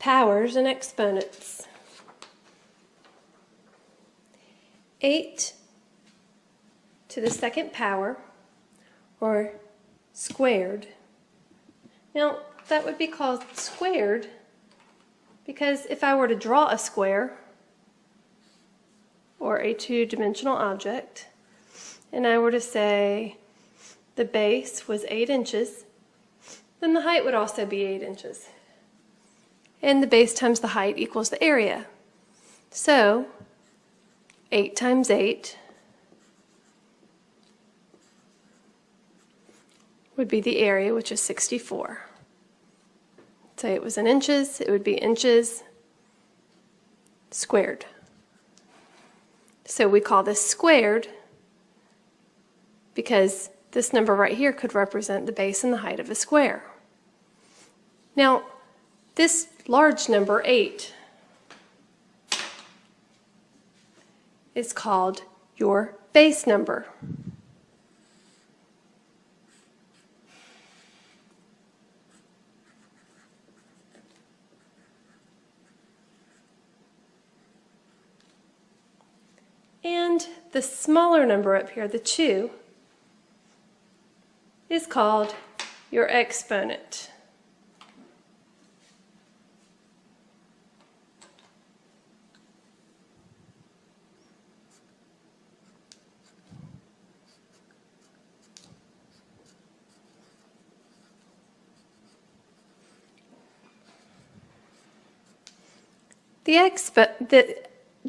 Powers and exponents. 8 to the second power, or squared. Now, that would be called squared because if I were to draw a square, or a two-dimensional object, and I were to say the base was 8 inches, then the height would also be 8 inches. And the base times the height equals the area. So 8 times 8 would be the area, which is 64. Say it was in inches, it would be inches squared. So we call this squared because this number right here could represent the base and the height of a square. Now, this large number, 8, is called your base number. And the smaller number up here, the 2, is called your exponent. The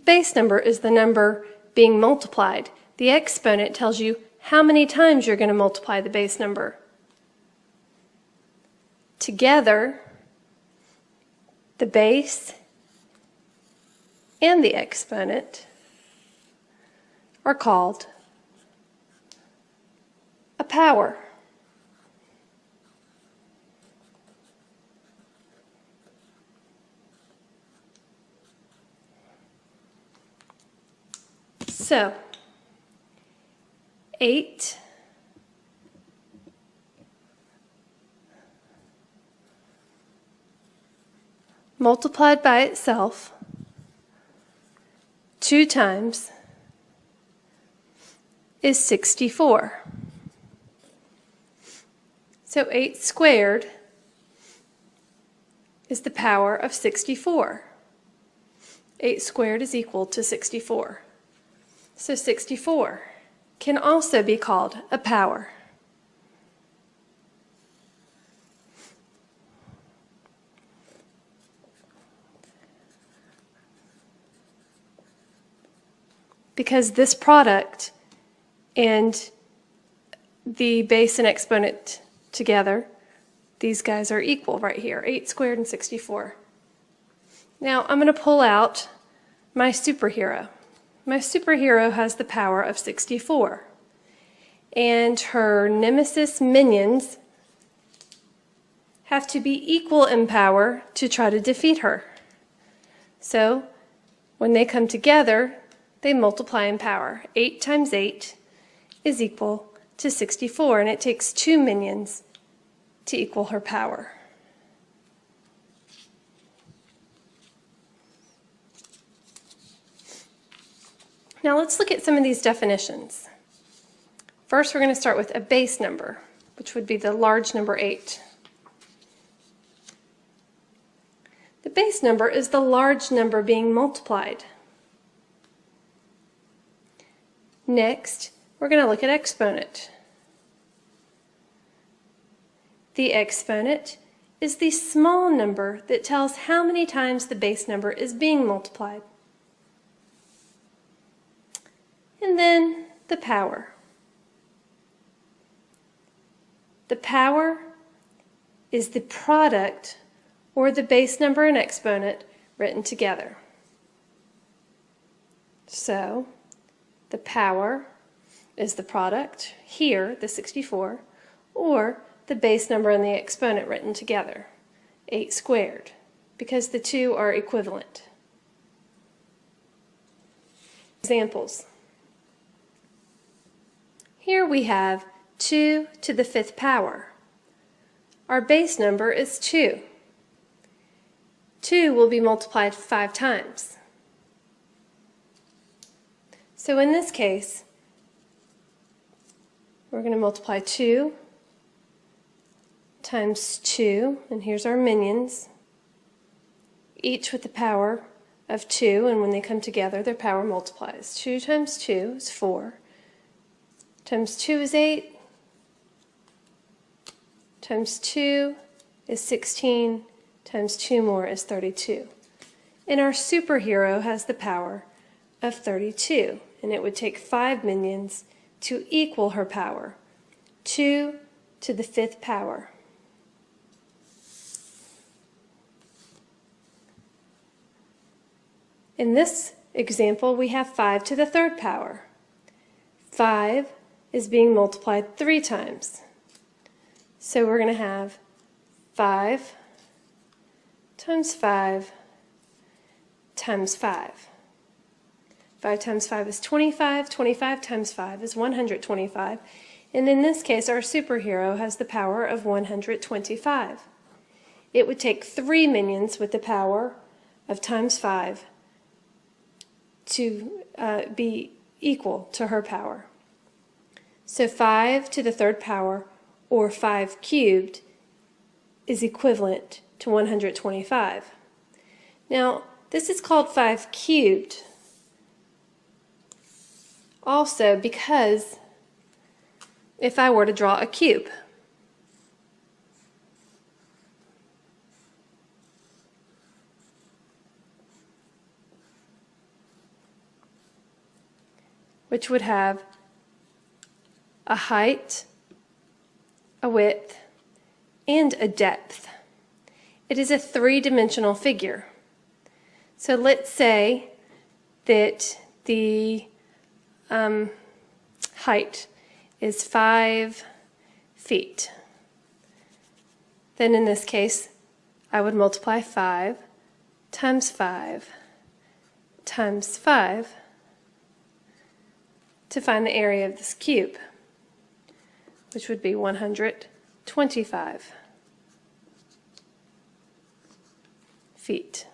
base number is the number being multiplied. The exponent tells you how many times you're going to multiply the base number. Together, the base and the exponent are called a power. So, 8 multiplied by itself 2 times is 64. So 8 squared is the power of 64. 8 squared is equal to 64. So 64 can also be called a power. Because this product and the base and exponent together, these guys are equal right here, 8 squared and 64. Now I'm going to pull out my superhero. My superhero has the power of 64, and her nemesis minions have to be equal in power to try to defeat her. So when they come together, they multiply in power. 8 times 8 is equal to 64, and it takes 2 minions to equal her power. Now let's look at some of these definitions. First, we're going to start with a base number, which would be the large number 8. The base number is the large number being multiplied. Next, we're going to look at exponent. The exponent is the small number that tells how many times the base number is being multiplied. And then the power. The power is the product or the base number and exponent written together. So the power is the product, here the 64, or the base number and the exponent written together, 8 squared, because the two are equivalent. Examples. Here we have 2 to the 5th power. Our base number is 2. 2 will be multiplied 5 times. So in this case, we're going to multiply 2 times 2, and here's our minions, each with the power of 2, and when they come together, their power multiplies. 2 times 2 is 4, times 2 is 8, times 2 is 16, times 2 more is 32. And our superhero has the power of 32, and it would take 5 minions to equal her power, 2 to the 5th power. In this example, we have 5 to the 3rd power. 5 is being multiplied 3 times. So we're going to have 5 times 5 times 5. 5 times 5 is 25. 25 times 5 is 125. And in this case, our superhero has the power of 125. It would take 3 minions with the power of times 5 to be equal to her power. So 5 to the 3rd power, or 5 cubed, is equivalent to 125. Now, this is called 5 cubed also because if I were to draw a cube, which would have a height, a width, and a depth. It is a 3-dimensional figure. So let's say that the height is 5 feet. Then in this case, I would multiply 5 times 5 times 5 to find the area of this cube, which would be 125 feet.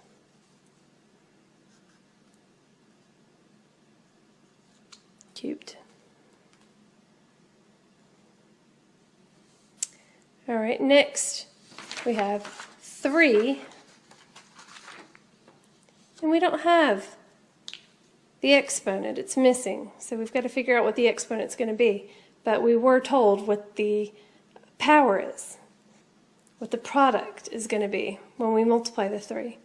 Cubed. All right, next we have 3, and we don't have the exponent. It's missing, so we've got to figure out what the exponent's going to be. But we were told what the power is, what the product is going to be when we multiply the 3.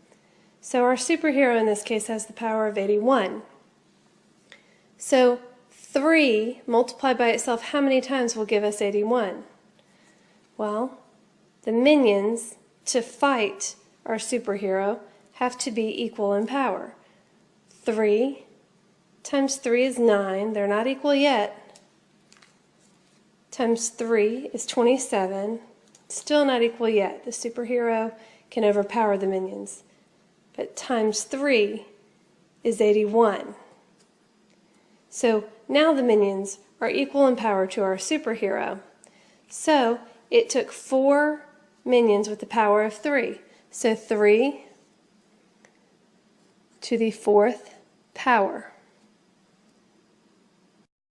So our superhero in this case has the power of 81. So 3 multiplied by itself how many times will give us 81? Well, the minions to fight our superhero have to be equal in power. 3 times 3 is 9. They're not equal yet. Times 3 is 27. Still not equal yet. The superhero can overpower the minions. But times 3 is 81. So now the minions are equal in power to our superhero. So it took 4 minions with the power of 3. So 3 to the 4th power.